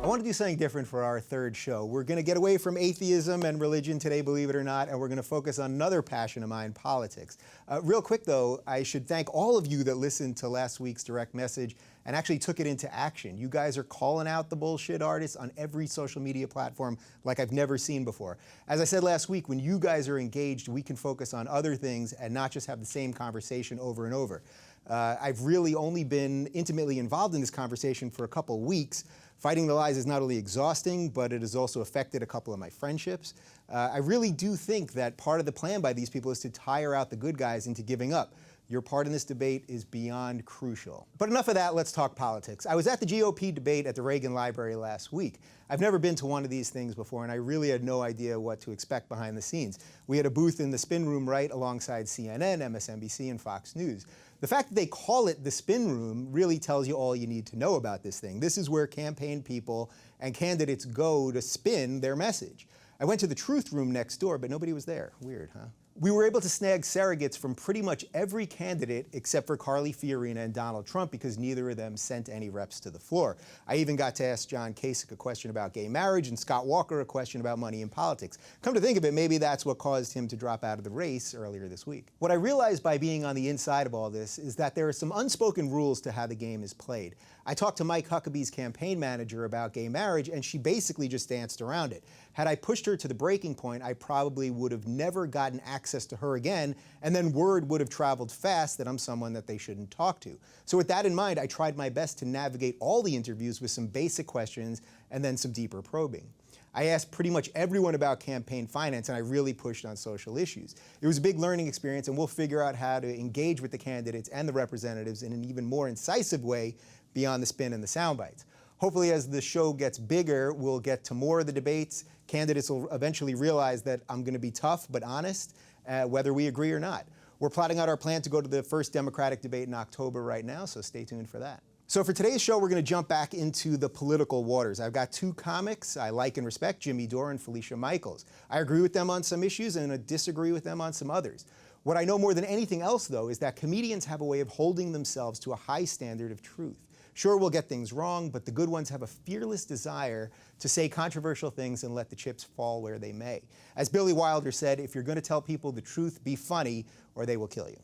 want to do something different for our third show. We're going to get away from atheism and religion today, believe it or not, and we're going to focus on another passion of mine, politics. Real quick, though, I should thank all of you that listened to last week's direct message and actually took it into action. You guys are calling out the bullshit artists on every social media platform like I've never seen before. As I said last week, when you guys are engaged, we can focus on other things and not just have the same conversation over and over. I've really only been intimately involved in this conversation for a couple weeks. Fighting the lies is not only exhausting, but it has also affected a couple of my friendships. I really do think that part of the plan by these people is to tire out the good guys into giving up. Your part in this debate is beyond crucial. But enough of that, let's talk politics. I was at the GOP debate at the Reagan Library last week. I've never been to one of these things before, and I really had no idea what to expect behind the scenes. We had a booth in the spin room right alongside CNN, MSNBC, and Fox News. The fact that they call it the spin room really tells you all you need to know about this thing. This is where campaign people and candidates go to spin their message. I went to the truth room next door, but nobody was there. Weird, huh? We were able to snag surrogates from pretty much every candidate except for Carly Fiorina and Donald Trump because neither of them sent any reps to the floor. I even got to ask John Kasich a question about gay marriage and Scott Walker a question about money in politics. Come to think of it, maybe that's what caused him to drop out of the race earlier this week. What I realized by being on the inside of all this is that there are some unspoken rules to how the game is played. I talked to Mike Huckabee's campaign manager about gay marriage, and she basically just danced around it. Had I pushed her to the breaking point, I probably would have never gotten access to her again, and then word would have traveled fast that I'm someone that they shouldn't talk to. So with that in mind, I tried my best to navigate all the interviews with some basic questions and then some deeper probing. I asked pretty much everyone about campaign finance, and I really pushed on social issues. It was a big learning experience, and we'll figure out how to engage with the candidates and the representatives in an even more incisive way beyond the spin and the sound bites. Hopefully, as the show gets bigger, we'll get to more of the debates. Candidates will eventually realize that I'm going to be tough but honest, whether we agree or not. We're plotting out our plan to go to the first Democratic debate in October right now, so stay tuned for that. So for today's show, we're going to jump back into the political waters. I've got two comics I like and respect, Jimmy Dore and Felicia Michaels. I agree with them on some issues and I disagree with them on some others. What I know more than anything else, though, is that comedians have a way of holding themselves to a high standard of truth. Sure, we'll get things wrong, but the good ones have a fearless desire to say controversial things and let the chips fall where they may. As Billy Wilder said, if you're going to tell people the truth, be funny, or they will kill you.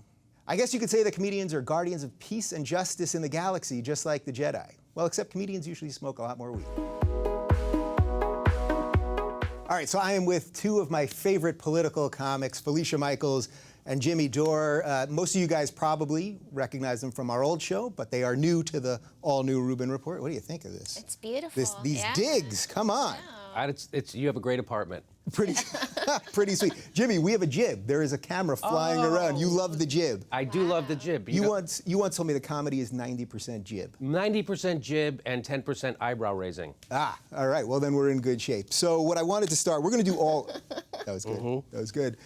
I guess you could say that comedians are guardians of peace and justice in the galaxy, just like the Jedi. Well, except comedians usually smoke a lot more weed. All right, so I am with two of my favorite political comics, Felicia Michaels and Jimmy Dore. Most of you guys probably recognize them from our old show, but they are new to the all-new Rubin Report. What do you think of this? It's beautiful. These digs, come on. Yeah. You have a great apartment. Pretty sweet. Jimmy, we have a jib. There is a camera flying around. You love the jib. I do love the jib. You once told me the comedy is 90% jib. 90% jib and 10% eyebrow raising. Ah, all right. Well, then we're in good shape. So what I wanted to start, we're going to do all... That was good. That was good.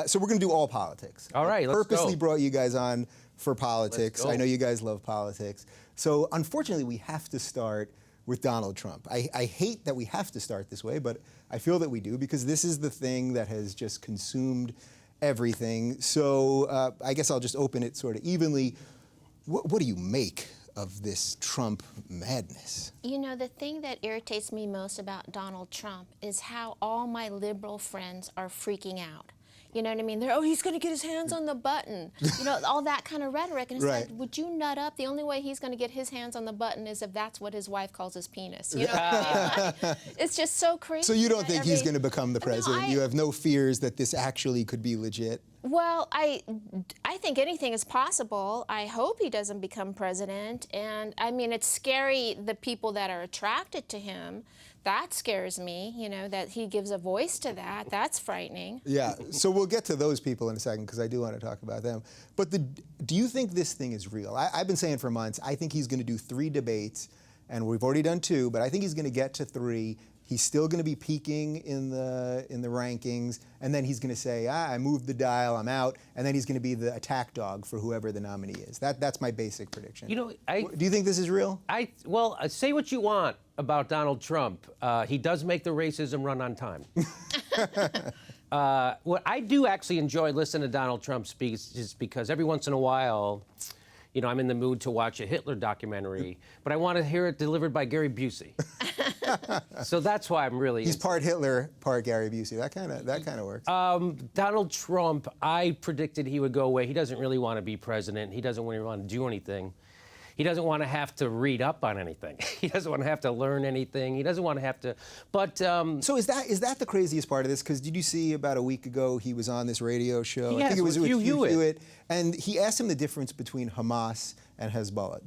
So we're going to do all politics. All right, let's go. Purposely brought you guys on for politics. I know you guys love politics. So unfortunately, we have to start with Donald Trump. I hate that we have to start this way, but I feel that we do because this is the thing that has just consumed everything. So I guess I'll just open it sort of evenly. What do you make of this Trump madness? You know, the thing that irritates me most about Donald Trump is how all my liberal friends are freaking out. You know what I mean? They're, oh, he's going to get his hands on the button. You know, all that kind of rhetoric. And it's like, would you nut up? The only way he's going to get his hands on the button is if that's what his wife calls his penis. You know what I mean? Like, it's just so crazy. So you don't think he's going to become the president? No, you have no fears that this actually could be legit? Well, I think anything is possible. I hope he doesn't become president. And, I mean, it's scary, the people that are attracted to him. That scares me, you know, that he gives a voice to that. That's frightening. Yeah, so we'll get to those people in a second because I do want to talk about them. But do you think this thing is real? I've been saying for months, I think he's going to do 3 debates, and we've already done 2, but I think he's going to get to 3. He's still going to be peaking in the rankings, and then he's going to say, I moved the dial, I'm out, and then he's going to be the attack dog for whoever the nominee is. That's my basic prediction. You know, do you think this is real? Well, say what you want about Donald Trump. He does make the racism run on time. What I do actually enjoy listening to Donald Trump speak is because every once in a while, you know, I'm in the mood to watch a Hitler documentary, but I want to hear it delivered by Gary Busey. So that's why I'm really. He's part Hitler, part Gary Busey. That kind of works. Donald Trump, I predicted he would go away. He doesn't really want to be president. He doesn't really want to do anything. He doesn't want to have to read up on anything. He doesn't want to have to learn anything. He doesn't want to have to. But so is that the craziest part of this? Because did you see about a week ago he was on this radio show? Yes, I think it was with with Hugh Hewitt, and he asked him the difference between Hamas and Hezbollah.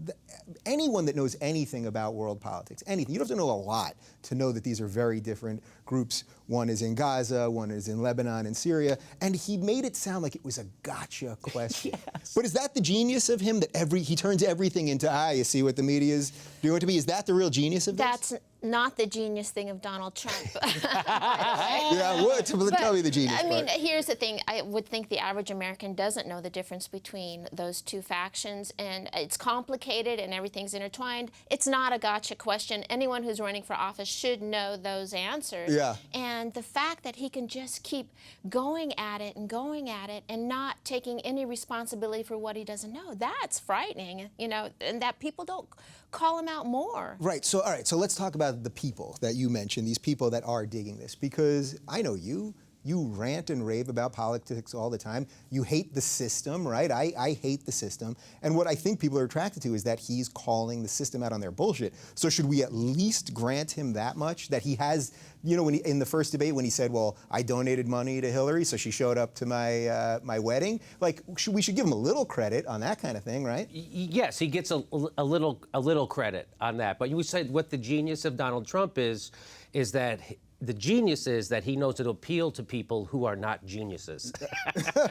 Anyone that knows anything about world politics, anything, you don't have to know a lot to know that these are very different groups. One is in Gaza, one is in Lebanon and Syria, and he made it sound like it was a gotcha question. Yes. But is that the genius of him, that he turns everything into, you see what the media is doing to me? Is that the real genius of this? That's not the genius thing of Donald Trump. Yeah, what? Tell me the genius I mean, part. here's the thing. I would think the average American doesn't know the difference between those two factions, and it's complicated and everything's intertwined. It's not a gotcha question. Anyone who's running for office should know those answers. Yeah. And the fact that he can just keep going at it and not taking any responsibility for what he doesn't know, that's frightening, and that people don't call him out more. Right. So, all right. So let's talk about the people that you mentioned, these people that are digging this, because I know you rant and rave about politics all the time. You hate the system, right? I hate the system. And what I think people are attracted to is that he's calling the system out on their bullshit. So should we at least grant him that much? That he has, when in the first debate when he said, well, I donated money to Hillary, so she showed up to my wedding. Like, we should give him a little credit on that kind of thing, right? yes, he gets a little credit on that. But you would say what the genius of Donald Trump is that the genius is that he knows to appeal to people who are not geniuses.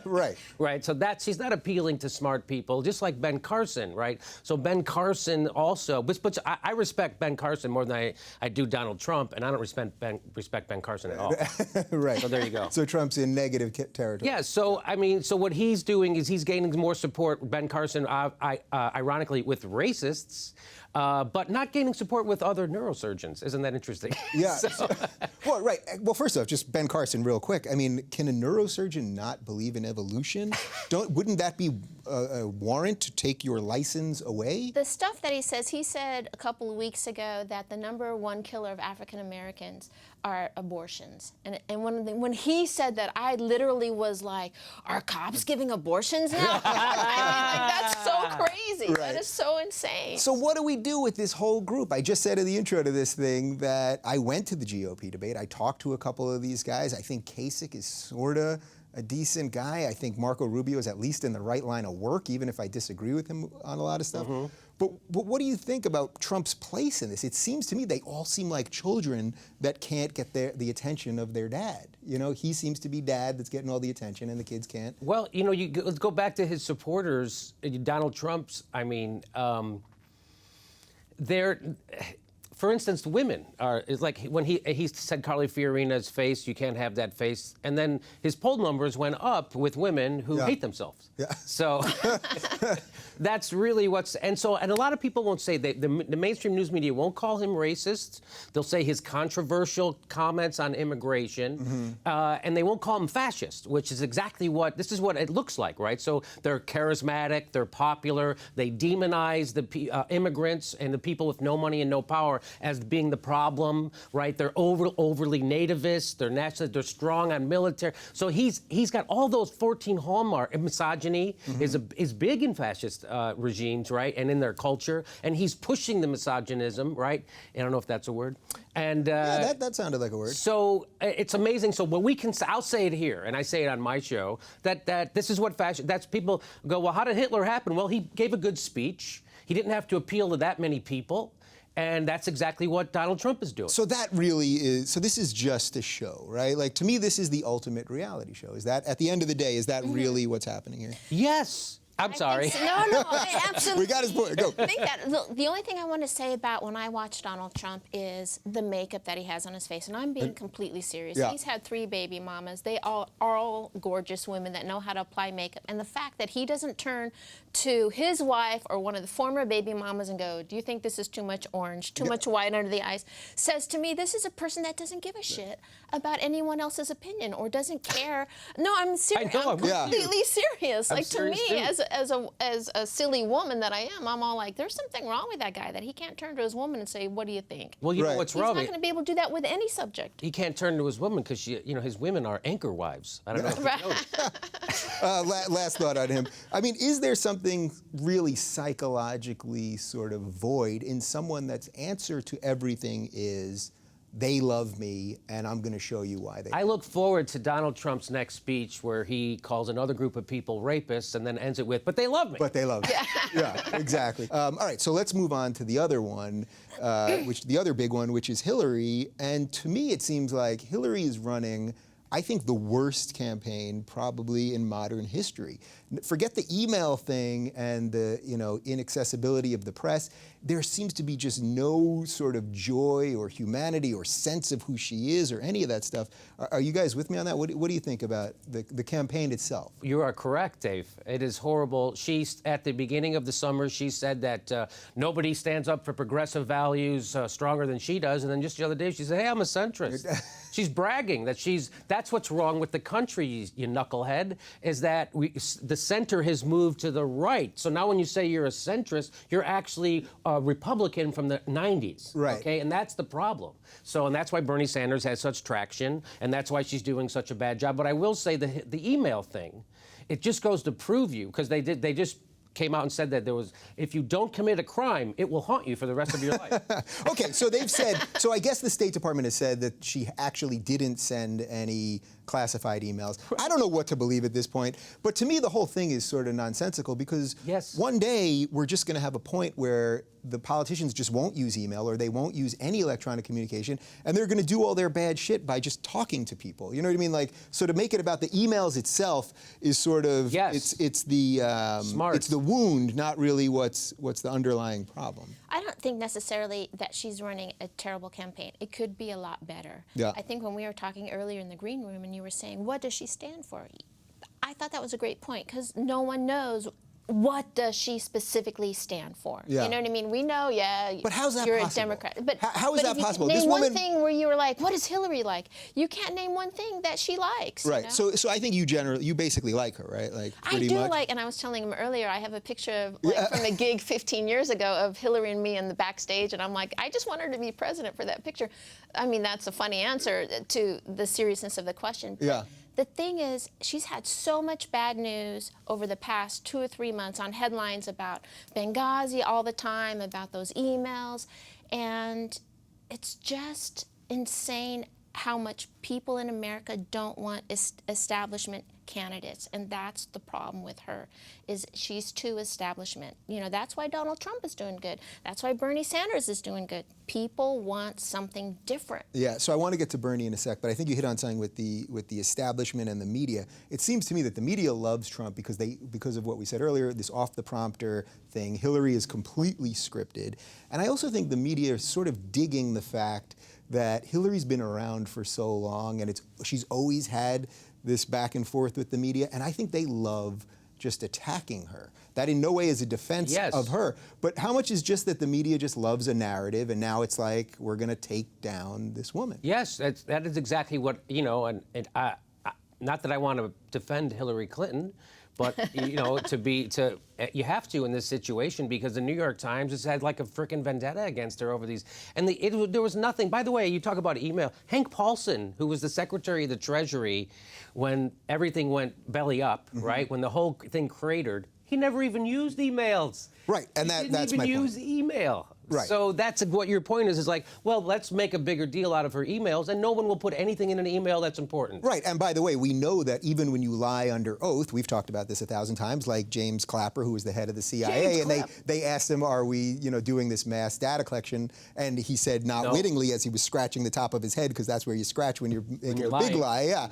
Right. Right. So he's not appealing to smart people, just like Ben Carson, right? So Ben Carson also, but I respect Ben Carson more than I do Donald Trump, and I don't respect Ben Carson at all. Right. So there you go. So Trump's in negative territory. Yeah. So I mean, so what he's doing is he's gaining more support, Ben Carson, ironically, with racists. But not gaining support with other neurosurgeons. Isn't that interesting? Yeah. Well, right. Well, first off, just Ben Carson real quick. I mean, can a neurosurgeon not believe in evolution? Wouldn't that be a warrant to take your license away? The stuff that he said a couple of weeks ago that the #1 killer of African Americans are abortions. And when he said that, I literally was like, are cops giving abortions now? That's so crazy. Right. That is so insane. So what do we do with this whole group? I just said in the intro to this thing that I went to the GOP debate. I talked to a couple of these guys. I think Kasich is sort of a decent guy. I think Marco Rubio is at least in the right line of work, even if I disagree with him on a lot of stuff. Mm-hmm. But what do you think about Trump's place in this? It seems to me they all seem like children that can't get the attention of their dad. He seems to be dad that's getting all the attention, and the kids can't. Well, let's go back to his supporters. Donald Trump's, for instance, women is like when he said Carly Fiorina's face, you can't have that face, and then his poll numbers went up with women who hate themselves. Yeah. So that's really and a lot of people won't say the mainstream news media won't call him racist. They'll say his controversial comments on immigration, and they won't call him fascist, which is exactly this is what it looks like, right? So they're charismatic, they're popular, they demonize the immigrants and the people with no money and no power as being the problem, right? They're overly nativist, they're nationalist, they're strong on military. So he's got all those 14 hallmarks. Misogyny is big in fascist regimes, right? And in their culture. And he's pushing the misogynism, right? I don't know if that's a word. And yeah, that sounded like a word. So it's amazing. So what I'll say it here, and I say it on my show, that this is what fashion, that's people go, well, how did Hitler happen? Well, he gave a good speech. He didn't have to appeal to that many people. And that's exactly what Donald Trump is doing. So that really is, so this is just a show, right? Like, to me, this is the ultimate reality show. Is that, at the end of the day, is that really what's happening here? Yes. I'm sorry. No, absolutely. We got his point. Go. I think that the only thing I want to say about when I watch Donald Trump is the makeup that he has on his face, and I'm being completely serious. Yeah. He's had 3 baby mamas. They are all gorgeous women that know how to apply makeup, and the fact that he doesn't turn to his wife or one of the former baby mamas and go, do you think this is too much orange, too much white under the eyes, says to me, this is a person that doesn't give a shit about anyone else's opinion or doesn't care. No, I'm serious. I'm completely serious. I'm like, to serious me, too. as a silly woman that I am, I'm all like, there's something wrong with that guy, that he can't turn to his woman and say, what do you think? Well, you know what's He's wrong? not going to be able to do that with any subject. He can't turn to his woman because his women are anchor wives. I don't know if you know. Last thought on him. I mean, is there something really psychologically sort of void in someone that's answer to everything is, they love me, and I'm going to show you why they I look forward to Donald Trump's next speech where he calls another group of people rapists and then ends it with, but they love me. But they love me. Yeah, exactly. All right, so let's move on to the other one, the other big one, which is Hillary. And to me, it seems like Hillary is running, I think, the worst campaign probably in modern history. Forget the email thing and the inaccessibility of the press. There seems to be just no sort of joy or humanity or sense of who she is or any of that stuff. Are you guys with me on that? What do you think about the campaign itself? You are correct, Dave. It is horrible. At the beginning of the summer, she said that nobody stands up for progressive values stronger than she does. And then just the other day, she said, hey, I'm a centrist. She's bragging that that's what's wrong with the country, you knucklehead, is that the center has moved to the right. So now when you say you're a centrist, you're actually a Republican from the 90s. Right. Okay, and that's the problem. And that's why Bernie Sanders has such traction, and that's why she's doing such a bad job. But I will say the email thing, it just goes to prove you, because they just came out and said that if you don't commit a crime, it will haunt you for the rest of your life. Okay, so they've said, so I guess the State Department has said that she actually didn't send any classified emails. I don't know what to believe at this point, but to me the whole thing is sort of nonsensical, because one day we're just going to have a point where the politicians just won't use email, or they won't use any electronic communication, and they're going to do all their bad shit by just talking to people. You know what I mean? Like, so to make it about the emails itself is sort of it's the wound, not really what's the underlying problem. I don't think necessarily that she's running a terrible campaign. It could be a lot better. Yeah. I think when we were talking earlier in the green room and you were saying, what does she stand for? I thought that was a great point, because no one knows what does she specifically stand for. Yeah. You know what I mean? We know, but how's that you're possible? a Democrat. But how is that possible? Name This one woman... thing where you were like, what is Hillary like? You can't name one thing that she likes. Right. You know? So I think you basically like her, right? Like, pretty I do much? like, and I was telling him earlier, I have a picture of, from a gig 15 years ago of Hillary and me in the backstage, and I'm like, I just want her to be president for that picture. I mean, that's a funny answer to the seriousness of the question. But the thing is, she's had so much bad news over the past 2 or 3 months on headlines about Benghazi all the time, about those emails, and it's just insane how much people in America don't want establishment candidates, and that's the problem with her, is she's too establishment. You know, that's why Donald Trump is doing good. That's why Bernie Sanders is doing good. People want something different. Yeah, so I want to get to Bernie in a sec, but I think you hit on something with the establishment and the media. It seems to me that the media loves Trump because of what we said earlier, this off-the-prompter thing. Hillary is completely scripted. And I also think the media is sort of digging the fact that Hillary's been around for so long, and she's always had this back and forth with the media, and I think they love just attacking her. That in no way is a defense of her, but how much is just that the media just loves a narrative, and now it's like, we're going to take down this woman. Yes, that is exactly what, and not that I want to defend Hillary Clinton, but you have to in this situation, because the New York Times has had like a frickin' vendetta against her over these, and there was nothing. By the way, you talk about email. Hank Paulson, who was the Secretary of the Treasury when everything went belly up, right? When the whole thing cratered, he never even used emails. Right, and that's my point. He didn't even use email. Right. So that's what your point is like, well, let's make a bigger deal out of her emails, and no one will put anything in an email that's important. Right, and by the way, we know that even when you lie under oath, we've talked about this 1,000 times, like James Clapper, who was the head of the CIA, and they asked him, are we doing this mass data collection? And he said not wittingly, as he was scratching the top of his head, because that's where you scratch when you're in your big lie,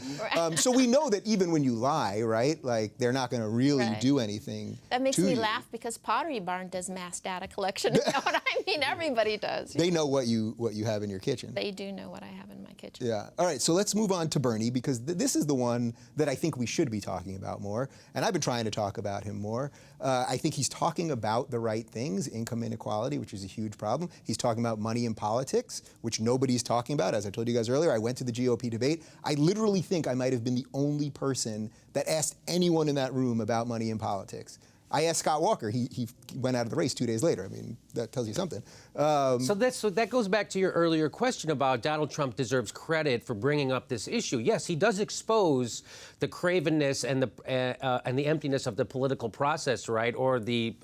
so we know that even when you lie, right, like they're not going to really do anything. That makes me laugh, because Pottery Barn does mass data collection, you know what I I mean, everybody does. They know what you have in your kitchen. They do know what I have in my kitchen. Yeah. All right, so let's move on to Bernie, because this is the one that I think we should be talking about more, and I've been trying to talk about him more. I think he's talking about the right things, income inequality, which is a huge problem. He's talking about money in politics, which nobody's talking about. As I told you guys earlier, I went to the GOP debate. I literally think I might have been the only person that asked anyone in that room about money in politics. I asked Scott Walker. He went out of the race 2 days later. I mean, that tells you something. So that goes back to your earlier question about Donald Trump deserves credit for bringing up this issue. Yes, he does expose the cravenness and the emptiness of the political process, right? Or the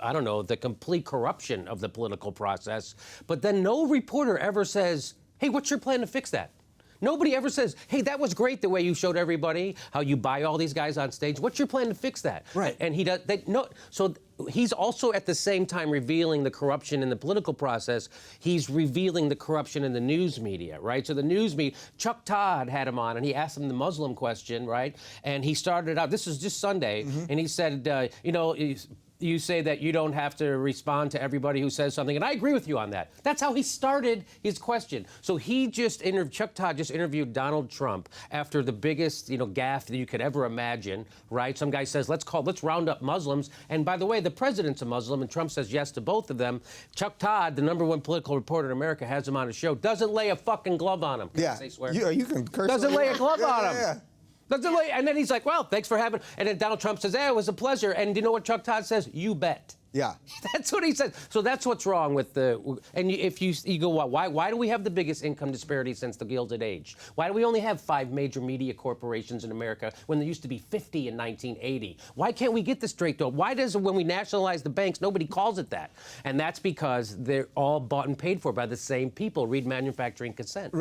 complete corruption of the political process. But then no reporter ever says, "Hey, what's your plan to fix that?" Nobody ever says, "Hey, that was great the way you showed everybody how you buy all these guys on stage. What's your plan to fix that?" Right. And he does. So he's also at the same time revealing the corruption in the political process. He's revealing the corruption in the news media, right? So the news media, Chuck Todd had him on, and he asked him the Muslim question, right? And he started out. This was just Sunday, and he said, you say that you don't have to respond to everybody who says something, and I agree with you on that. That's how he started his question. So Chuck Todd just interviewed Donald Trump after the biggest, gaffe that you could ever imagine, right? Some guy says, let's round up Muslims, and by the way, the president's a Muslim, and Trump says yes to both of them. Chuck Todd, the #1 political reporter in America, has him on his show, doesn't lay a fucking glove on him. Can I say swear? You can curse. Doesn't lay a glove on him. Yeah. And then he's like, well, thanks for having. And then Donald Trump says, it was a pleasure. And you know what Chuck Todd says? You bet. Yeah. That's what he says. So that's what's wrong with if you go, why do we have the biggest income disparity since the Gilded Age? Why do we only have 5 major media corporations in America when there used to be 50 in 1980? Why can't we get this straight, though? Why when we nationalize the banks, nobody calls it that? And that's because they're all bought and paid for by the same people. Read Manufacturing Consent.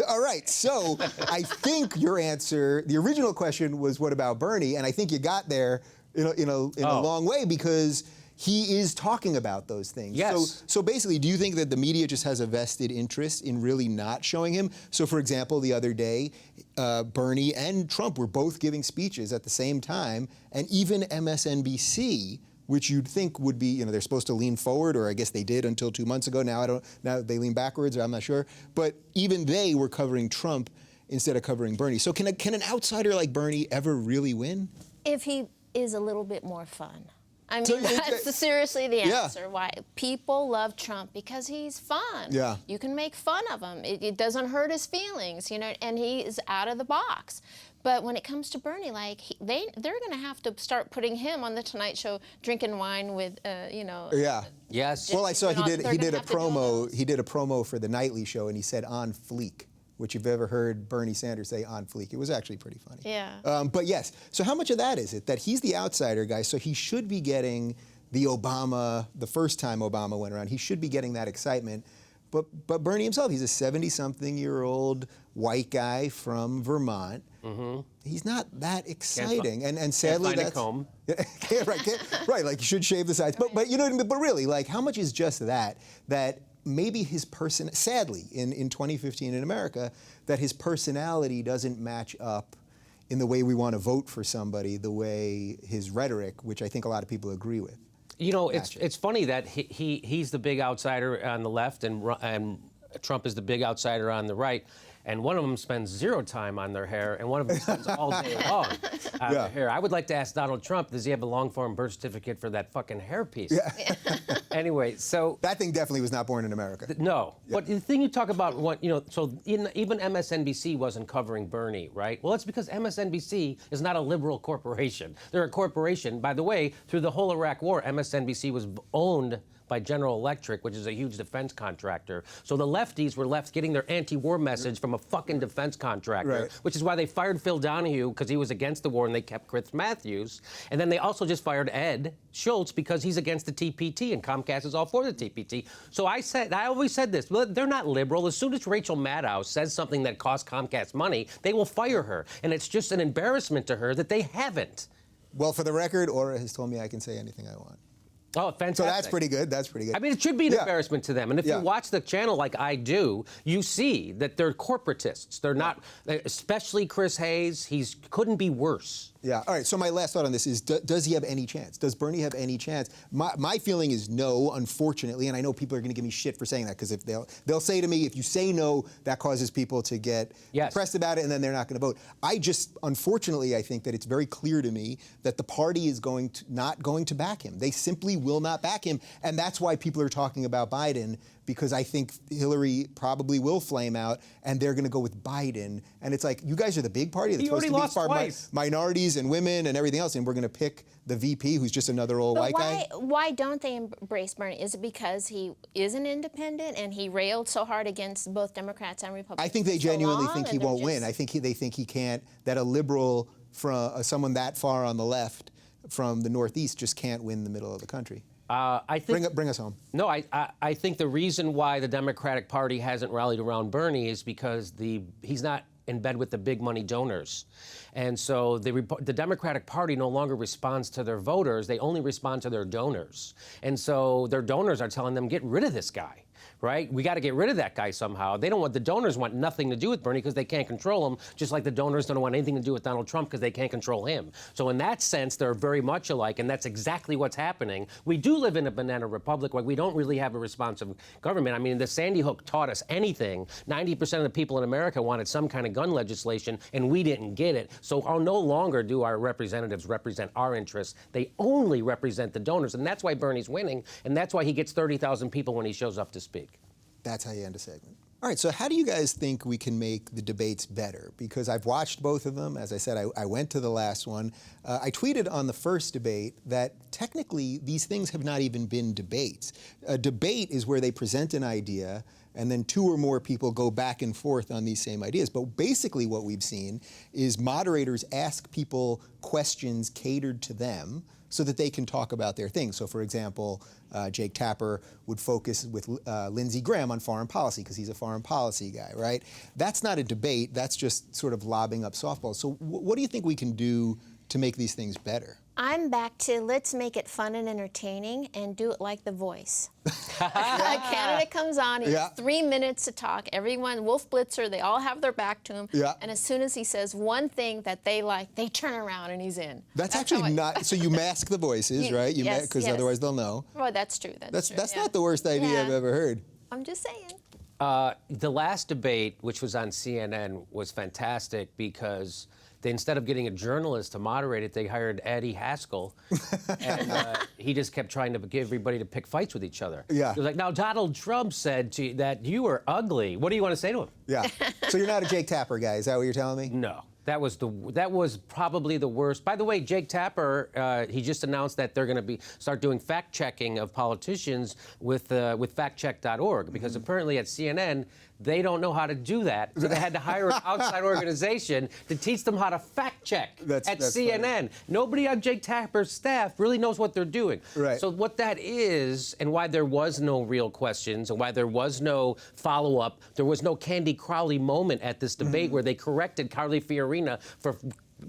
All right. So I think your answer, the original question was, what about Bernie? And I think you got there in a long way, because he is talking about those things. Yes. So basically, do you think that the media just has a vested interest in really not showing him? So for example, the other day, Bernie and Trump were both giving speeches at the same time, and even MSNBC, which you'd think would be, they're supposed to lean forward, or I guess they did until 2 months ago. Now they lean backwards, or I'm not sure. But even they were covering Trump instead of covering Bernie. So can an outsider like Bernie ever really win? If he is a little bit more fun. I mean, So that's seriously the Yeah. answer. Why people love Trump, because he's fun. Yeah. You can make fun of him. It doesn't hurt his feelings, and he is out of the box. But when it comes to Bernie, they're going to have to start putting him on the Tonight Show, drinking wine with, Yeah. Yes. Well, I saw he did They're a gonna have to do all promo. those. He did a promo for the Nightly Show, and he said "on fleek," which you've ever heard Bernie Sanders say "on fleek." It was actually pretty funny. Yeah. But yes. So how much of that is it that he's the outsider guy? So he should be getting the first time Obama went around, he should be getting that excitement. But Bernie himself, he's a 70-something-year-old white guy from Vermont. He's not that exciting, and sadly, can't find a that's right. Like, you should shave the sides. But you know what I mean. But really, like, how much is just that maybe his sadly in 2015 in America, that his personality doesn't match up in the way we want to vote for somebody, the way his rhetoric, which I think a lot of people agree with. It's funny that he's the big outsider on the left, and Trump is the big outsider on the right. And one of them spends 0 time on their hair, and one of them spends all day long on their hair. I would like to ask Donald Trump, does he have a long-form birth certificate for that fucking hairpiece? Yeah. Anyway, so... That thing definitely was not born in America. No. Yeah. But the thing you talk about, even MSNBC wasn't covering Bernie, right? Well, it's because MSNBC is not a liberal corporation. They're a corporation. By the way, through the whole Iraq War, MSNBC was owned by General Electric, which is a huge defense contractor. So the lefties were left getting their anti-war message from a fucking defense contractor, which is why they fired Phil Donahue, because he was against the war, and they kept Chris Matthews. And then they also just fired Ed Schultz because he's against the TPT, and Comcast is all for the TPT. So I always said this, they're not liberal. As soon as Rachel Maddow says something that costs Comcast money, they will fire her. And it's just an embarrassment to her that they haven't. Well, for the record, Ora has told me I can say anything I want. Oh, fantastic. So that's pretty good. That's pretty good. I mean, it should be an Yeah. embarrassment to them. And if Yeah. you watch the channel like I do, you see that they're corporatists. They're not, especially Chris Hayes. He couldn't be worse. Yeah. All right. So my last thought on this is, does he have any chance? Does Bernie have any chance? My feeling is no, unfortunately, and I know people are going to give me shit for saying that, because if they'll say to me, if you say no, that causes people to get depressed about it, and then they're not going to vote. Unfortunately, I think that it's very clear to me that the party is not going to back him. They simply will not back him, and that's why people are talking about Biden, because I think Hillary probably will flame out, and they're going to go with Biden. And it's like, you guys are the big party that's supposed to be far minorities and women and everything else, and we're going to pick the VP, who's just another old white guy. Why don't they embrace Bernie? Is it because he is an independent and he railed so hard against both Democrats and Republicans? I think they genuinely think he won't win. I think they think he can't, that a liberal, from someone that far on the left from the Northeast, just can't win the middle of the country. I think, bring us home. No, I think the reason why the Democratic Party hasn't rallied around Bernie is because he's not in bed with the big money donors. And so the Democratic Party no longer responds to their voters. They only respond to their donors. And so their donors are telling them, get rid of this guy. Right? We got to get rid of that guy somehow. The donors want nothing to do with Bernie because they can't control him, just like the donors don't want anything to do with Donald Trump because they can't control him. So in that sense, they're very much alike, and that's exactly what's happening. We do live in a banana republic where we don't really have a responsive government. I mean, the Sandy Hook taught us anything. 90% of the people in America wanted some kind of gun legislation, and we didn't get it. So no longer do our representatives represent our interests. They only represent the donors, and that's why Bernie's winning, and that's why he gets 30,000 people when he shows up to speak. That's how you end a segment. All right, so how do you guys think we can make the debates better? Because I've watched both of them. As I said, I went to the last one. I tweeted on the first debate that technically these things have not even been debates. A debate is where they present an idea and then two or more people go back and forth on these same ideas. But basically what we've seen is moderators ask people questions catered to them so that they can talk about their things. So for example, Jake Tapper would focus with Lindsey Graham on foreign policy because he's a foreign policy guy, right? That's not a debate, that's just sort of lobbing up softballs. So what do you think we can do to make these things better? I'm back to let's make it fun and entertaining and do it like The Voice. A candidate comes on, he has 3 minutes to talk. Everyone, Wolf Blitzer, they all have their back to him. And as soon as he says one thing that they like, they turn around and he's in. That's actually not, so you mask the voices, right? Yes, because otherwise they'll know. Well, that's true. That's not the worst idea I've ever heard. I'm just saying. The last debate, which was on CNN, was fantastic because instead of getting a journalist to moderate it, they hired Eddie Haskell, and he just kept trying to get everybody to pick fights with each other. Yeah. He was like, now Donald Trump said that you were ugly. What do you want to say to him? Yeah. So you're not a Jake Tapper guy, is that what you're telling me? No. That was probably the worst. By the way, Jake Tapper, he just announced that they're going to start doing fact checking of politicians with factcheck.org because apparently at CNN they don't know how to do that, so they had to hire an outside organization to teach them how to fact check at CNN. Funny. Nobody on Jake Tapper's staff really knows what they're doing. Right. So what that is, and why there was no real questions, and why there was no follow-up, there was no Candy Crowley moment at this debate where they corrected Carly Fiorina for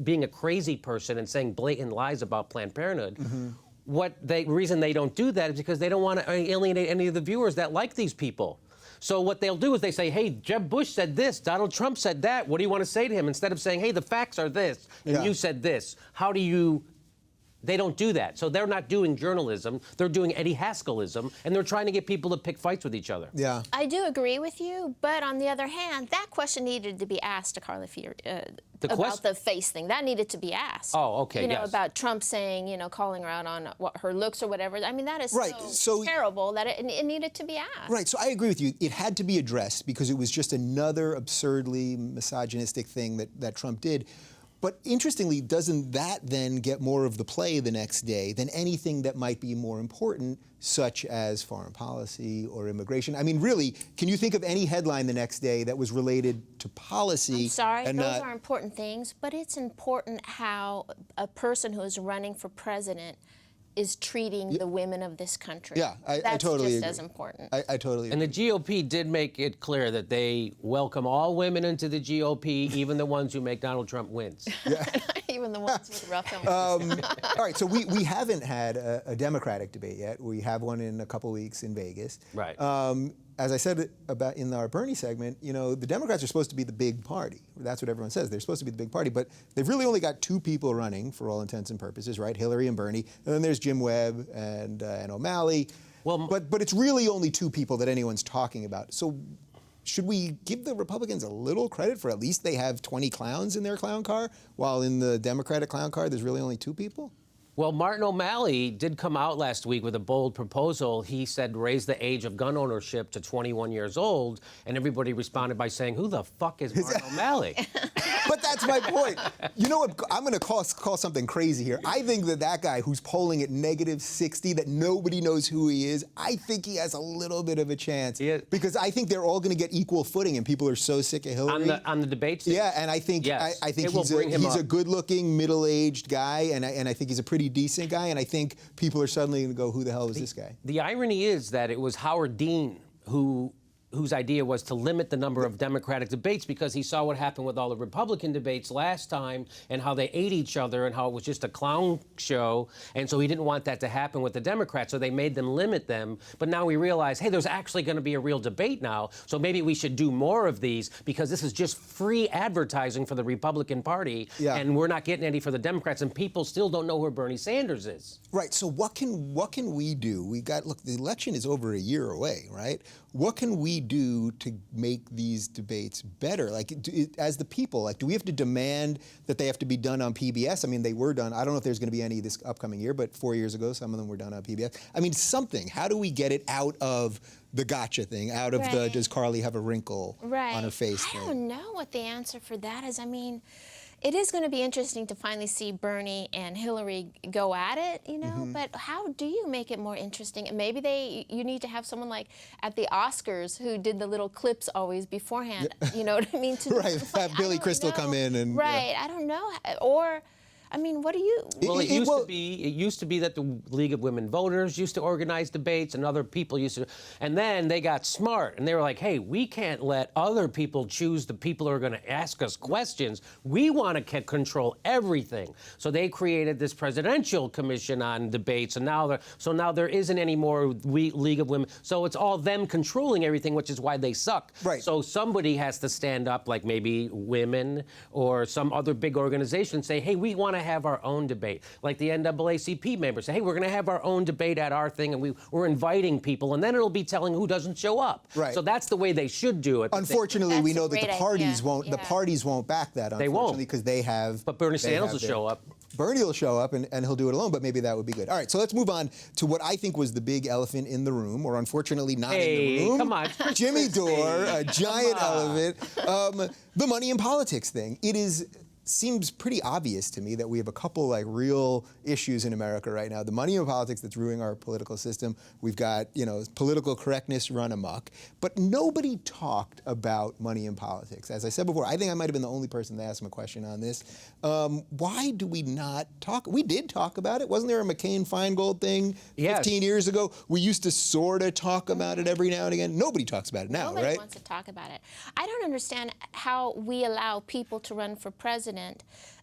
being a crazy person and saying blatant lies about Planned Parenthood. The reason they don't do that is because they don't want to alienate any of the viewers that like these people. So what they'll do is they say, hey, Jeb Bush said this, Donald Trump said that, what do you want to say to him? Instead of saying, hey, the facts are this, and you said this. They don't do that. So they're not doing journalism, they're doing Eddie Haskellism, and they're trying to get people to pick fights with each other. Yeah. I do agree with you, but on the other hand, that question needed to be asked to Carly Fiorina. About the face thing. That needed to be asked. Oh, okay, about Trump saying, calling her out on her looks or whatever. I mean, that is so terrible that it needed to be asked. Right, so I agree with you. It had to be addressed because it was just another absurdly misogynistic thing that Trump did. But interestingly, doesn't that then get more of the play the next day than anything that might be more important, such as foreign policy or immigration? I mean, really, can you think of any headline the next day that was related to policy? I'm sorry, those are important things, but it's important how a person who is running for president is treating the women of this country. Yeah, I totally agree. That's just as important. I totally agree. And the GOP did make it clear that they welcome all women into the GOP, even the ones who make Donald Trump wins. Even saving the ones with rough edges. All right, so we haven't had a Democratic debate yet. We have one in a couple weeks in Vegas. Right. As I said about in our Bernie segment, you know, the Democrats are supposed to be the big party. That's what everyone says. They're supposed to be the big party, but they've really only got two people running for all intents and purposes, right? Hillary and Bernie, and then there's Jim Webb and O'Malley. Well, but it's really only two people that anyone's talking about. So should we give the Republicans a little credit for at least they have 20 clowns in their clown car, while in the Democratic clown car there's really only two people? Well, Martin O'Malley did come out last week with a bold proposal. He said raise the age of gun ownership to 21 years old, and everybody responded by saying, who the fuck is Martin O'Malley? But that's my point. You know what? I'm going to call something crazy here. I think that guy who's polling at -60, that nobody knows who he is, I think he has a little bit of a chance. Because I think they're all going to get equal footing, and people are so sick of Hillary. On the debate stage? Yeah, and I think yes. I think he's a good-looking, middle-aged guy, and I think he's a pretty decent guy, and I think people are suddenly going to go, who the hell is this guy? The irony is that it was Howard Dean whose idea was to limit the number of Democratic debates because he saw what happened with all the Republican debates last time and how they ate each other and how it was just a clown show. And so he didn't want that to happen with the Democrats, so they made them limit them. But now we realize, hey, there's actually going to be a real debate now, so maybe we should do more of these because this is just free advertising for the Republican Party, and we're not getting any for the Democrats, and people still don't know who Bernie Sanders is. Right, so what can we do? Look, the election is over a year away, right? What can we do to make these debates better? Like, as the people, like, do we have to demand that they have to be done on PBS? I mean, they were done. I don't know if there's going to be any this upcoming year, but 4 years ago, some of them were done on PBS. I mean, something. How do we get it out of the gotcha thing, out of the does Carly have a wrinkle on her face thing? I don't know what the answer for that is. I mean, it is going to be interesting to finally see Bernie and Hillary go at it, you know, but how do you make it more interesting? And maybe you need to have someone like at the Oscars who did the little clips always beforehand, you know what I mean? Have Billy Crystal come in and... I don't know. Or... I mean, what do you... Well, it used to be that the League of Women Voters used to organize debates and other people used to... And then they got smart and they were like, hey, we can't let other people choose the people who are going to ask us questions. We want to control everything. So they created this presidential commission on debates, and now there isn't any more League of Women. So it's all them controlling everything, which is why they suck. Right. So somebody has to stand up, like maybe women or some other big organization, and say, hey, we want to have our own debate. Like the NAACP members say, hey, we're going to have our own debate at our thing, and we're inviting people, and then it'll be telling who doesn't show up. Right. So that's the way they should do it. Unfortunately, we know that the parties won't. Yeah. The parties won't back that. They won't, because they have. But Bernie Sanders will show up. Bernie will show up and he'll do it alone, but maybe that would be good. All right, so let's move on to what I think was the big elephant in the room, or unfortunately not in the room. Come on. Jimmy Dore, a giant elephant. The money in politics thing. Seems pretty obvious to me that we have a couple like real issues in America right now. The money in politics that's ruining our political system. We've got, you know, political correctness run amok. But nobody talked about money in politics. As I said before, I think I might have been the only person to ask him a question on this. Why do we not talk? We did talk about it. Wasn't there a McCain-Feingold thing 15 years ago? We used to sort of talk about it every now and again. Nobody talks about it now, Nobody right? wants to talk about it. I don't understand how we allow people to run for president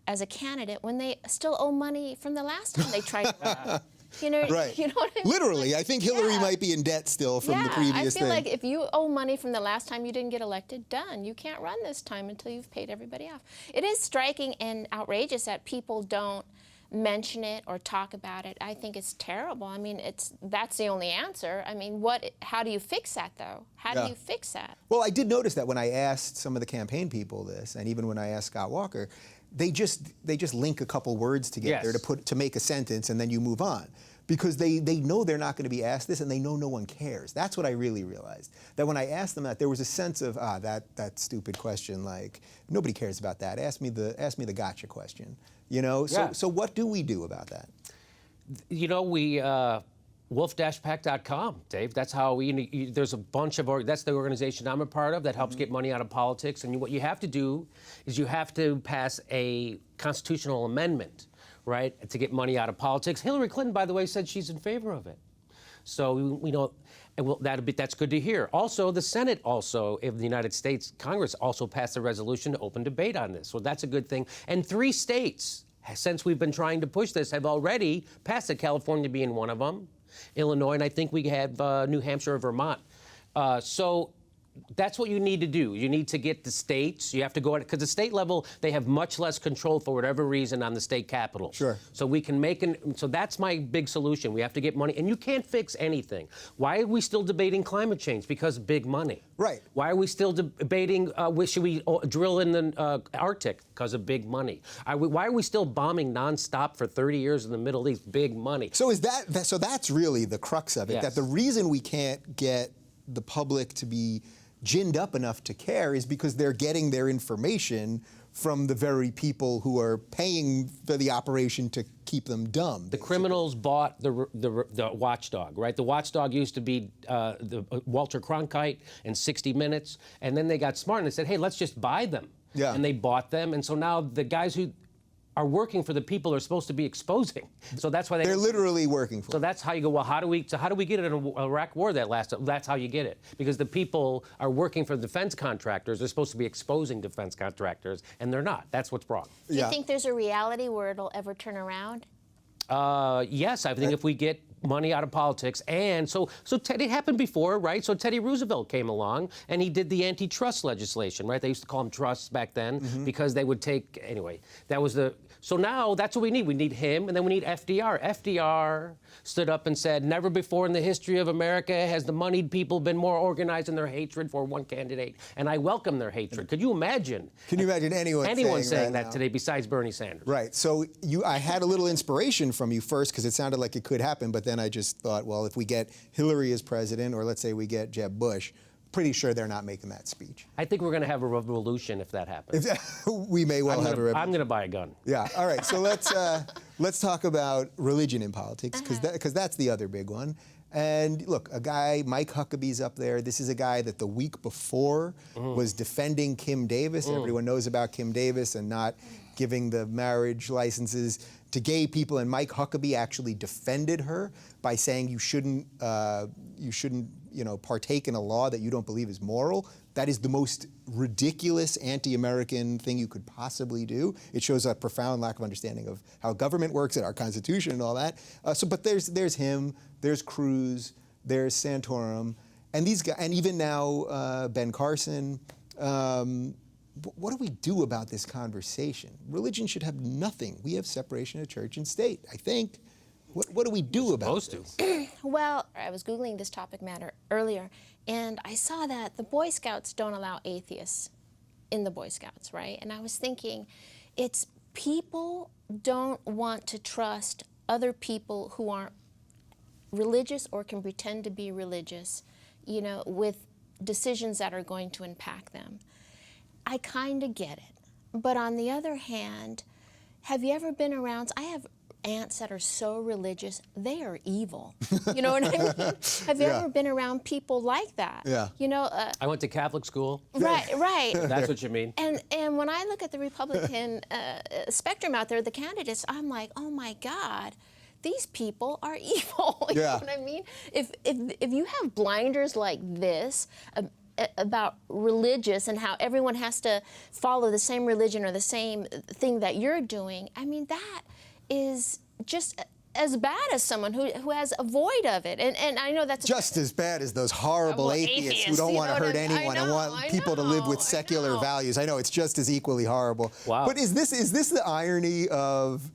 as a candidate when they still owe money from the last time they tried to run. You know, right. You know what I mean? Literally, I think Hillary might be in debt still from the previous thing. I feel like if you owe money from the last time you didn't get elected, done. You can't run this time until you've paid everybody off. It is striking and outrageous that people don't mention it or talk about it. I think it's terrible. I mean, that's the only answer. I mean, how do you fix that, though? How do you fix that? Well, I did notice that when I asked some of the campaign people this, and even when I asked Scott Walker, they just link a couple words together to make a sentence, and then you move on. Because they know they're not going to be asked this, and they know no one cares. That's what I really realized. That when I asked them that, there was a sense of that stupid question, like nobody cares about that. Ask me the gotcha question. You know. So what do we do about that? You know, we wolf-pack.com, Dave. That's how there's a bunch of that's the organization I'm a part of that helps get money out of politics. And what you have to do is you have to pass a constitutional amendment, right, to get money out of politics. Hillary Clinton, by the way, said she's in favor of it. So we know, that's good to hear. Also, the Senate of the United States, Congress also passed a resolution to open debate on this. So that's a good thing. And 3 states since we've been trying to push this, have already passed it, California being one of them, Illinois, and I think we have New Hampshire or Vermont. So that's what you need to do. You need to get the states. You have to go at it, because the state level, they have much less control for whatever reason on the state capitals. Sure. So we can make so that's my big solution. We have to get money, and you can't fix anything. Why are we still debating climate change? Because of big money. Right. Why are we still debating, should we drill in the Arctic? Because of big money. Why are we still bombing nonstop for 30 years in the Middle East? Big money. So so that's really the crux of it, Yes. that the reason we can't get the public to be ginned up enough to care is because they're getting their information from the very people who are paying for the operation to keep them dumb. The criminals bought the watchdog, right? The watchdog used to be Walter Cronkite and 60 Minutes, and then they got smart and they said, hey, let's just buy them. Yeah. And they bought them, and so now the guys who are working for the people are supposed to be exposing. So that's why They're literally working for So that's how you go, well, how do we get it in an Iraq war that lasted? That's how you get it. Because the people are working for defense contractors. They're supposed to be exposing defense contractors, and they're not. That's what's wrong. Do you think there's a reality where it'll ever turn around? Yes, I think if we get money out of politics, and so it happened before, right? So Teddy Roosevelt came along and he did the antitrust legislation, right? They used to call them trusts back then because they would take, anyway, that was so now that's what we need. We need him, and then we need FDR. FDR stood up and said, never before in the history of America has the moneyed people been more organized in their hatred for one candidate, and I welcome their hatred. Could you imagine? Can you imagine anyone saying right that today besides Bernie Sanders? Right. So I had a little inspiration from you first because it sounded like it could happen, but then I just thought, well, if we get Hillary as president, or let's say we get Jeb Bush, pretty sure they're not making that speech. I think we're going to have a revolution if that happens. We may well have a revolution. I'm going to buy a gun. Yeah. All right. So let's talk about religion in politics, because that's the other big one. And look, a guy, Mike Huckabee's up there. This is a guy that the week before was defending Kim Davis. Everyone knows about Kim Davis and not giving the marriage licenses to gay people. And Mike Huckabee actually defended her by saying you shouldn't partake in a law that you don't believe is moral. That is the most ridiculous anti-American thing you could possibly do. It shows a profound lack of understanding of how government works and our Constitution and all that. But there's him, there's Cruz, there's Santorum, and these guys, and even now Ben Carson. What do we do about this conversation? Religion should have nothing. We have separation of church and state, I think. What do we do about this? Well, I was Googling this topic matter earlier, and I saw that the Boy Scouts don't allow atheists in the Boy Scouts, right? And I was thinking, it's people don't want to trust other people who aren't religious or can pretend to be religious, with decisions that are going to impact them. I kind of get it. But on the other hand, have you ever been around, I have aunts that are so religious, they are evil. You know what I mean? Have you ever been around people like that? Yeah. I went to Catholic school. Right. That's what you mean. And when I look at the Republican spectrum out there, the candidates, I'm like, oh my God, these people are evil. You know what I mean? If you have blinders like this about religious and how everyone has to follow the same religion or the same thing that you're doing, I mean, that is just as bad as someone who has a void of it. And I know that's just as bad as those horrible atheists who don't want to hurt anyone and want people to live with secular values. I know it's just as equally horrible. Wow. But is this the irony of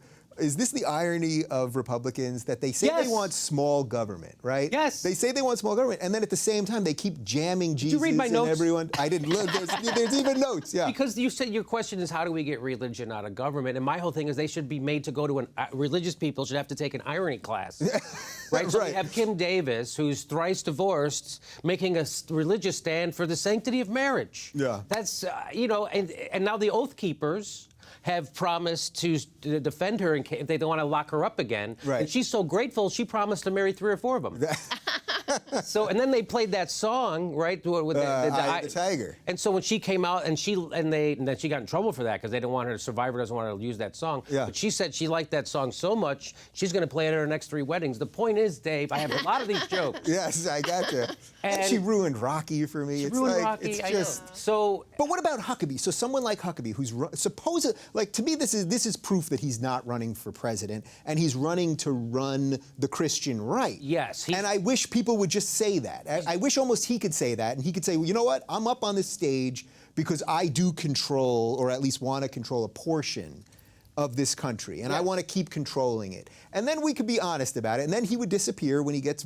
Republicans that they say they want small government, right? Yes. They say they want small government, and then at the same time they keep jamming Jesus you read my in notes? everyone. I didn't look. There's even notes. Yeah. Because you said your question is how do we get religion out of government, and my whole thing is they should be made to go to religious people should have to take an irony class, right? So we have Kim Davis, who's thrice divorced, making a religious stand for the sanctity of marriage. Yeah. That's and now the Oath Keepers have promised to defend her if they don't want to lock her up again. Right. And she's so grateful, she promised to marry 3 or 4 of them. So, and then they played that song, right? With Eye of the Tiger. And so when she came out, and then she got in trouble for that because they didn't want her. Survivor doesn't want her to use that song. Yeah. But she said she liked that song so much she's going to play it at her next 3 weddings. The point is, Dave, I have a lot of these jokes. Yes, I gotcha. And she ruined Rocky for me. It's ruined like Rocky, it's I just. know. So. But what about Huckabee? So someone like Huckabee, who's supposed like to me, this is proof that he's not running for president, and he's running to run the Christian right. Yes. And I wish people would just say that. I wish almost he could say that, and he could say, well, you know what? I'm up on this stage because I do control, or at least want to control, a portion of this country, and I want to keep controlling it. And then we could be honest about it, and then he would disappear when he gets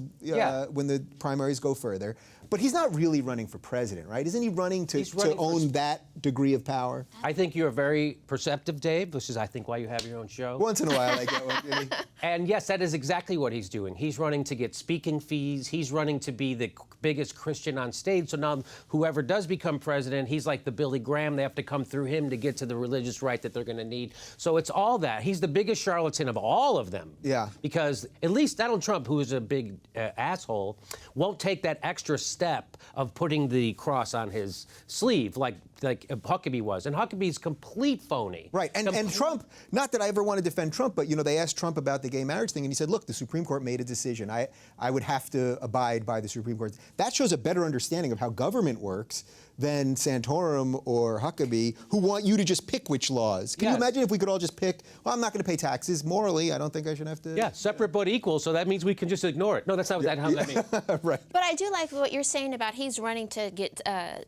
when the primaries go further. But he's not really running for president, right? Isn't he running to own that degree of power? I think you're very perceptive, Dave, which is, I think, why you have your own show. Once in a while, I get one. Really. And yes, that is exactly what he's doing. He's running to get speaking fees. He's running to be the biggest Christian on stage. So now whoever does become president, he's like the Billy Graham. They have to come through him to get to the religious right that they're going to need. So it's all that. He's the biggest charlatan of all of them. Yeah. Because at least Donald Trump, who is a big asshole, won't take that extra step of putting the cross on his sleeve like Huckabee was. And Huckabee's complete phony. Right, and Trump, not that I ever want to defend Trump, but they asked Trump about the gay marriage thing, and he said, look, the Supreme Court made a decision. I would have to abide by the Supreme Court. That shows a better understanding of how government works than Santorum or Huckabee, who want you to just pick which laws. Can you imagine if we could all just pick, well, I'm not going to pay taxes. Morally, I don't think I should have to. Yeah, separate but equal, so that means we can just ignore it. No, that's not how that means. Right. But I do like what you're saying about he's running to get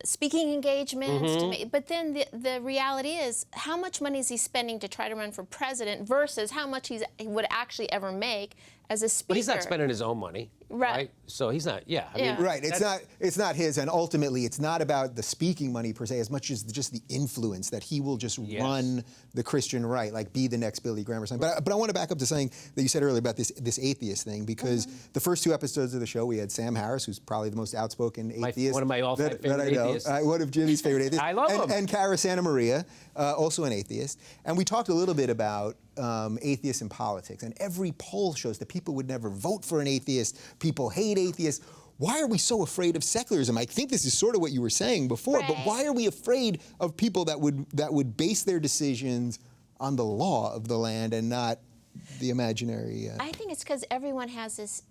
speaking engagements. But then the reality is, how much money is he spending to try to run for president versus how much he would actually ever make as a speaker? But he's not spending his own money. Right. So he's not, I mean, right. It's not his, and ultimately it's not about the speaking money per se as much as just the influence that he will just run the Christian right, like be the next Billy Graham or something. But I want to back up to something that you said earlier about this atheist thing, because the first 2 episodes of the show we had Sam Harris, who's probably the most outspoken atheist. One of my all-time favorite atheists. One of Jimmy's favorite atheists. I love him. And Cara Santa Maria, also an atheist. And we talked a little bit about atheists in politics, and every poll shows that people would never vote for an atheist. People hate atheists. Why are we so afraid of secularism? I think this is sort of what you were saying before, but why are we afraid of people that would base their decisions on the law of the land and not the imaginary? I think it's because everyone has this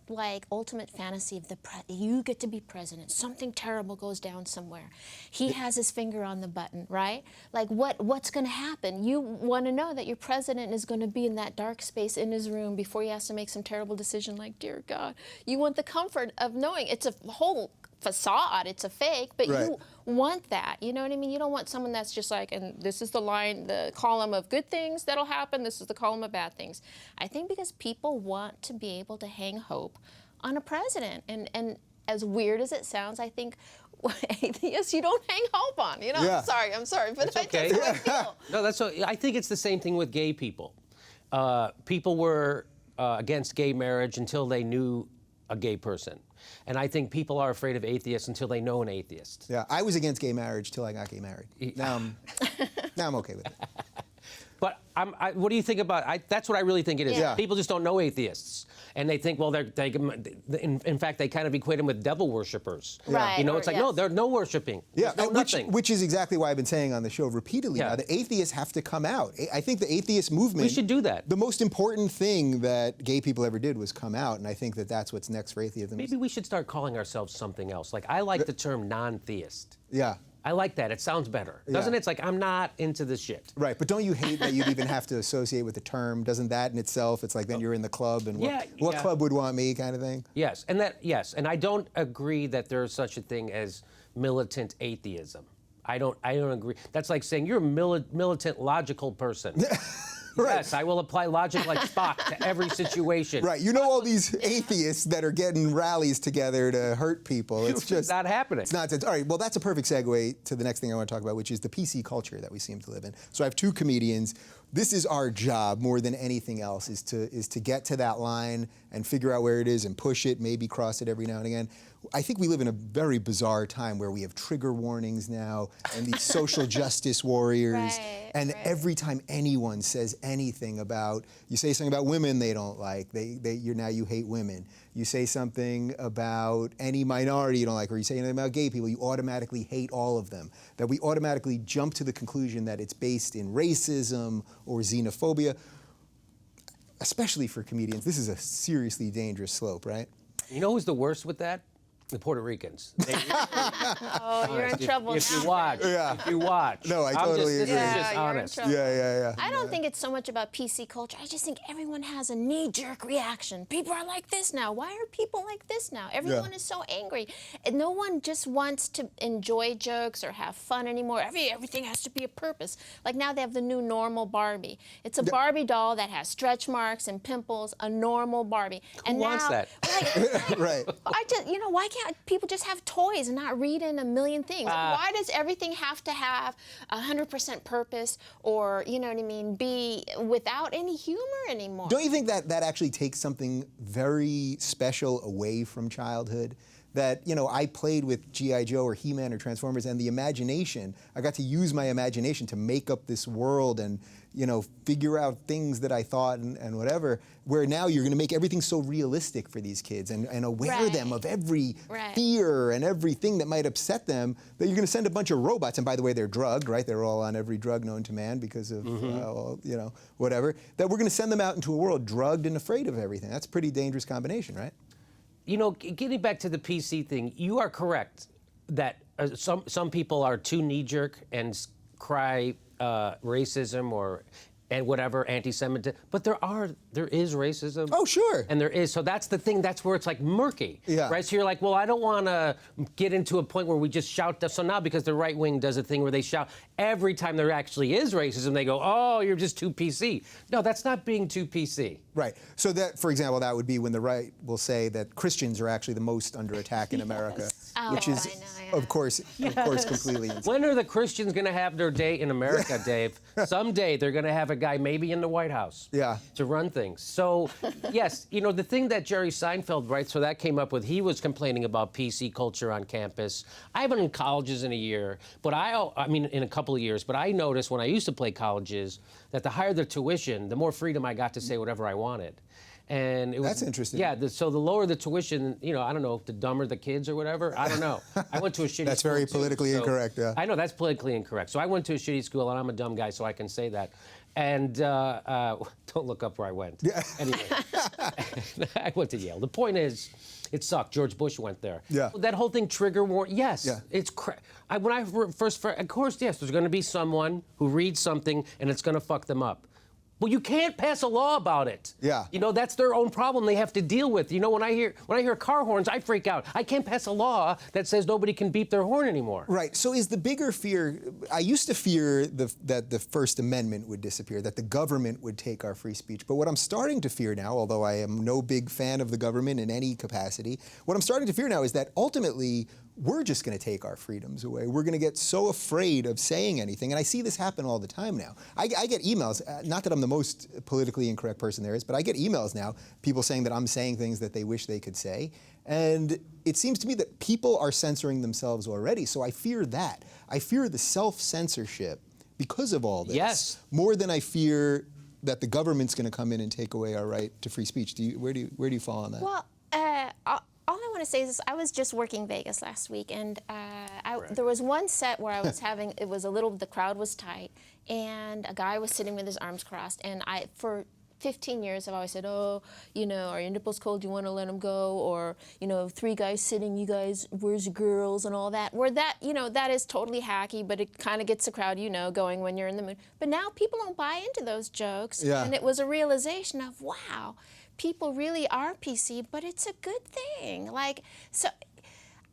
ultimate fantasy of you get to be president. Something terrible goes down somewhere. He has his finger on the button, right? Like what's going to happen? You want to know that your president is going to be in that dark space in his room before he has to make some terrible decision. Like, dear God, you want the comfort of knowing it's a whole facade, it's a fake, but you want that. You know what I mean? You don't want someone that's just like, and this is the column of good things that'll happen, this is the column of bad things. I think because people want to be able to hang hope on a president. And as weird as it sounds, I think atheists you don't hang hope on. I'm sorry, but that's how I feel. No, I think it's the same thing with gay people. People were against gay marriage until they knew a gay person. And I think people are afraid of atheists until they know an atheist. Yeah, I was against gay marriage till I got gay married. Now I'm okay with it. But what do you think about? That's what I really think it is. Yeah. People just don't know atheists, and they think, well, in fact, they kind of equate them with devil worshippers. Right. It's like, no, they're no worshiping. Yeah, no nothing. which is exactly why I've been saying on the show repeatedly now, the atheists have to come out. I think the atheist movement... We should do that. The most important thing that gay people ever did was come out, and I think that that's what's next for atheism. Maybe we should start calling ourselves something else. Like, I like the term non-theist. Yeah. I like that. It sounds better. Doesn't it? It's like, I'm not into this shit. Right, but don't you hate that you'd even have to associate with the term? Doesn't that in itself, it's like then you're in the club, and what club would want me kind of thing? Yes, and I don't agree that there's such a thing as militant atheism. I don't agree. That's like saying you're a militant logical person. Right. Yes, I will apply logic like Spock to every situation. Right. You know all these atheists that are getting rallies together to hurt people. It's just not happening. It's nonsense. All right. Well, that's a perfect segue to the next thing I want to talk about, which is the PC culture that we seem to live in. So I have 2 comedians. this is our job more than anything else, is to get to that line and figure out where it is and push it, maybe cross it every now and again. I think we live in a very bizarre time where we have trigger warnings now and these social justice warriors. And every time anyone says anything about, you say something about women they don't like, you hate women. You say something about any minority you don't like, or you say anything about gay people, you automatically hate all of them. That we automatically jump to the conclusion that it's based in racism or xenophobia. Especially for comedians, this is a seriously dangerous slope, right? You know who's the worst with that? The Puerto Ricans. Oh, you're in trouble If now. you watch, if you watch. No, I totally agree. This is Yeah, just you're in honest. trouble. Yeah. I don't think it's so much about PC culture. I just think everyone has a knee-jerk reaction. People are like this now. Why are people like this now? Everyone is so angry. And no one just wants to enjoy jokes or have fun anymore. Everything has to be a purpose. Like now they have the new normal Barbie. It's a Barbie doll that has stretch marks and pimples, a normal Barbie. Who wants that? Like, Right. I just, why can't people just have toys and not read in a million things? Like, why does everything have to have 100% purpose or, you know what I mean, be without any humor anymore? Don't you think that actually takes something very special away from childhood? That, I played with G.I. Joe or He-Man or Transformers, and the imagination, I got to use my imagination to make up this world and, figure out things that I thought and whatever, where now you're going to make everything so realistic for these kids and aware them of every fear and everything that might upset them, that you're going to send a bunch of robots, and by the way, they're drugged, right? They're all on every drug known to man because of, whatever, that we're going to send them out into a world drugged and afraid of everything. That's a pretty dangerous combination, right? Getting back to the PC thing, you are correct that some people are too knee-jerk and cry racism and whatever, anti-Semitism, but there is racism. Oh, sure. And there is, so that's the thing, that's where it's like murky, right? So you're like, well, I don't want to get into a point where we just shout. So now because the right wing does a thing where they shout, every time there actually is racism, they go, oh, you're just too PC. No, that's not being too PC. Right. So that, for example, that would be when the right will say that Christians are actually the most under attack in America, which is, of course, completely insane. When are the Christians going to have their day in America, Dave? Someday they're going to have a guy maybe in the White House to run things. So, yes, the thing that Jerry Seinfeld, right, so that came up with, he was complaining about PC culture on campus. I haven't been in colleges in a year, but in a couple of years, but I noticed when I used to play colleges that the higher the tuition, the more freedom I got to say whatever I wanted. And it was, that's interesting. Yeah, so the lower the tuition, I don't know, the dumber the kids or whatever. I don't know. I went to a shitty That's school very too, politically incorrect, yeah. I know, that's politically incorrect. So I went to a shitty school, and I'm a dumb guy, so I can say that. And don't look up where I went. Yeah. Anyway, I went to Yale. The point is, it sucked. George Bush went there. Yeah. That whole thing, trigger warning, yes. Yeah. It's when I first, of course, yes, there's going to be someone who reads something and it's going to fuck them up. Well, you can't pass a law about it. Yeah. That's their own problem they have to deal with. When I hear car horns, I freak out. I can't pass a law that says nobody can beep their horn anymore. Right. So is the bigger fear, I used to fear that the First Amendment would disappear, that the government would take our free speech. But what I'm starting to fear now, although I am no big fan of the government in any capacity, what I'm starting to fear now is that ultimately we're just going to take our freedoms away. We're going to get so afraid of saying anything. And I see this happen all the time now. I get emails, not that I'm the most politically incorrect person there is, but I get emails now, people saying that I'm saying things that they wish they could say. And it seems to me that people are censoring themselves already. So I fear that. I fear the self-censorship because of all this. Yes. More than I fear that the government's going to come in and take away our right to free speech. Where do you fall on that? Well, all I want to say is this. I was just working Vegas last week, and there was one set where I was having, the crowd was tight, and a guy was sitting with his arms crossed, and for 15 years I've always said, are your nipples cold, you want to let them go, or, three guys sitting, you guys, where's your girls, and all that, where that, that is totally hacky, but it kind of gets the crowd, going when you're in the mood. But now people don't buy into those jokes, and it was a realization of, wow, people really are PC, but it's a good thing. So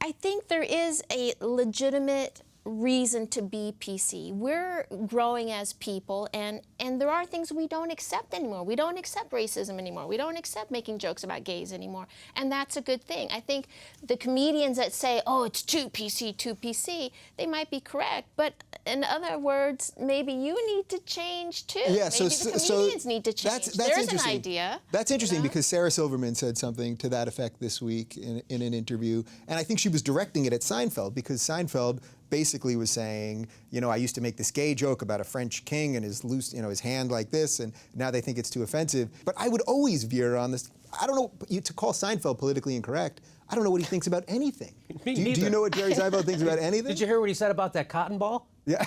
I think there is a legitimate reason to be PC. We're growing as people, and there are things we don't accept anymore. We don't accept racism anymore. We don't accept making jokes about gays anymore, and that's a good thing. I think the comedians that say, oh, it's too PC, they might be correct, but in other words, maybe you need to change too. Yeah, maybe the comedians need to change. That's There's interesting. an idea. That's interesting because Sarah Silverman said something to that effect this week in an interview, and I think she was directing it at Seinfeld because Seinfeld basically was saying, you know, I used to make this gay joke about a French king and his loose, you know, his hand like this, and now they think it's too offensive. But I would always veer on this. I don't know, to call Seinfeld politically incorrect, I don't know what he thinks about anything. Me do neither. you know what Jerry Seinfeld thinks about anything? Did you hear what he said about that cotton ball? Yeah,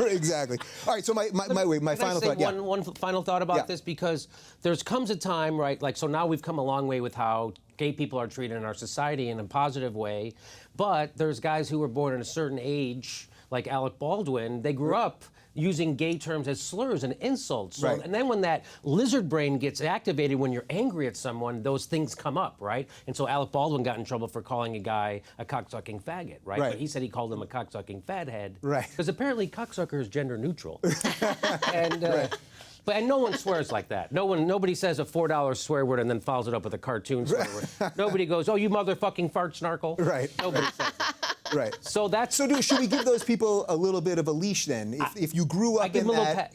exactly. All right, so my final thought. Yeah. One final thought about this, because there comes a time, right, like, so now we've come a long way with how gay people are treated in our society in a positive way, but there's guys who were born at a certain age, like Alec Baldwin, they grew up using gay terms as slurs and insults. So, and then when that lizard brain gets activated when you're angry at someone, those things come up, right? And so Alec Baldwin got in trouble for calling a guy a cocksucking faggot, right? But he said he called him a cocksucking fathead. Right. Because apparently cocksucker is gender neutral. And no one swears like that. Nobody says a $4 swear word and then follows it up with a cartoon swear word. Nobody goes, oh, you motherfucking fart snarkle. Right. Nobody says that. Right. So that's. So should we give those people a little bit of a leash then? If you grew up in that,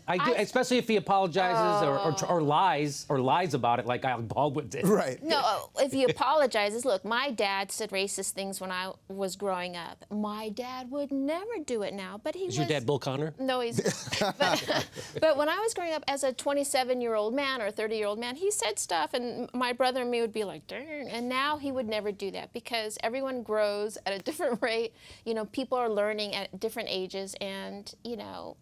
I do, especially if he apologizes or lies about it, like Alec Baldwin did. Right. No, if he apologizes, look, my dad said racist things when I was growing up. My dad would never do it now, but he was. Is your dad Bill Connor? No, he's. But when I was growing up as a 27-year-old man or a 30-year-old man, he said stuff, and my brother and me would be like, "Dang!" And now he would never do that because everyone grows at a different rate. You know, people are learning at different ages, and you know.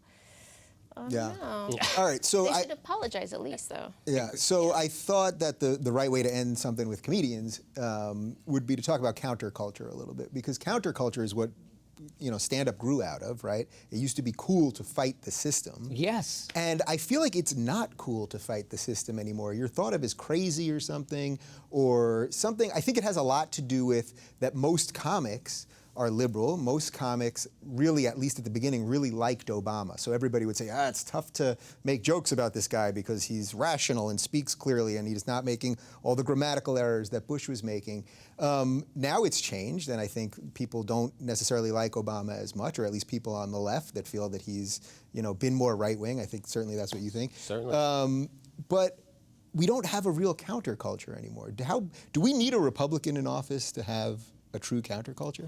No. All right, so they should apologize at least, though. Yeah. So I thought that the right way to end something with comedians would be to talk about counterculture a little bit, because counterculture is what stand-up grew out of, right? It used to be cool to fight the system. Yes. And I feel like it's not cool to fight the system anymore. You're thought of as crazy or something. I think it has a lot to do with that most comics are liberal. Most comics really, at least at the beginning, really liked Obama. So everybody would say, it's tough to make jokes about this guy because he's rational and speaks clearly and he's not making all the grammatical errors that Bush was making. Now it's changed, and I think people don't necessarily like Obama as much, or at least people on the left that feel that he's, been more right-wing. I think certainly that's what you think. Certainly. But we don't have a real counterculture anymore. Do we need a Republican in office to have a true counterculture?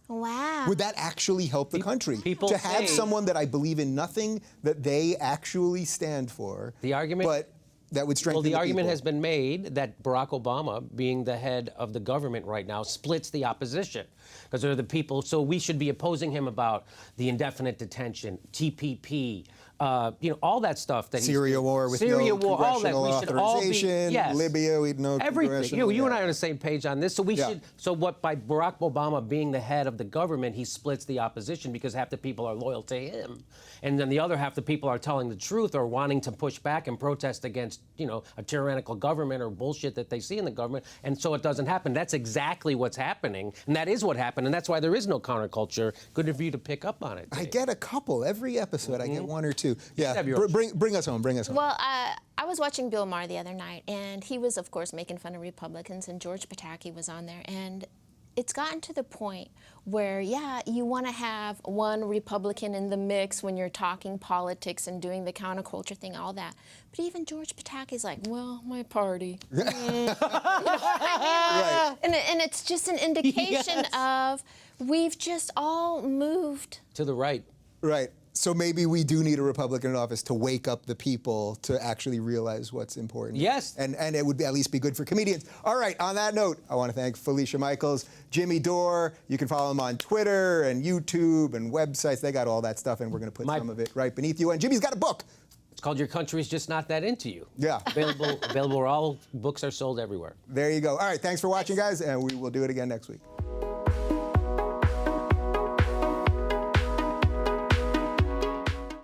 Wow. Would that actually help the country? To have someone that I believe in nothing that they actually stand for. The argument. But that would strengthen the argument people. has been made that Barack Obama, being the head of the government right now, splits the opposition. Because they're the people, so we should be opposing him about the indefinite detention, TPP, all that stuff. Syria war with no congressional authorization, Libya, we'd no everything. You and I are on the same page on this. So we should. So by Barack Obama being the head of the government, he splits the opposition because half the people are loyal to him, and then the other half the people are telling the truth or wanting to push back and protest against a tyrannical government or bullshit that they see in the government, and so it doesn't happen. That's exactly what's happening, and that is what happened, and that's why there is no counterculture. Good of you to pick up on it, Dave. I get a couple every episode. I get one or two. Yeah, bring us home. Well, I was watching Bill Maher the other night, and he was, of course, making fun of Republicans, and George Pataki was on there, and it's gotten to the point where, you want to have one Republican in the mix when you're talking politics and doing the counterculture thing, all that. But even George Pataki's like, well, my party. You know what I mean? And it's just an indication of we've just all moved to the right. Right. So maybe we do need a Republican in office to wake up the people to actually realize what's important. Yes. And it would at least be good for comedians. All right, on that note, I want to thank Felicia Michaels, Jimmy Dore. You can follow them on Twitter and YouTube and websites. They got all that stuff, and we're going to put some of it right beneath you. And Jimmy's got a book. It's called Your Country's Just Not That Into You. Yeah. Available where all books are sold everywhere. There you go. All right, thanks for watching, guys, and we will do it again next week.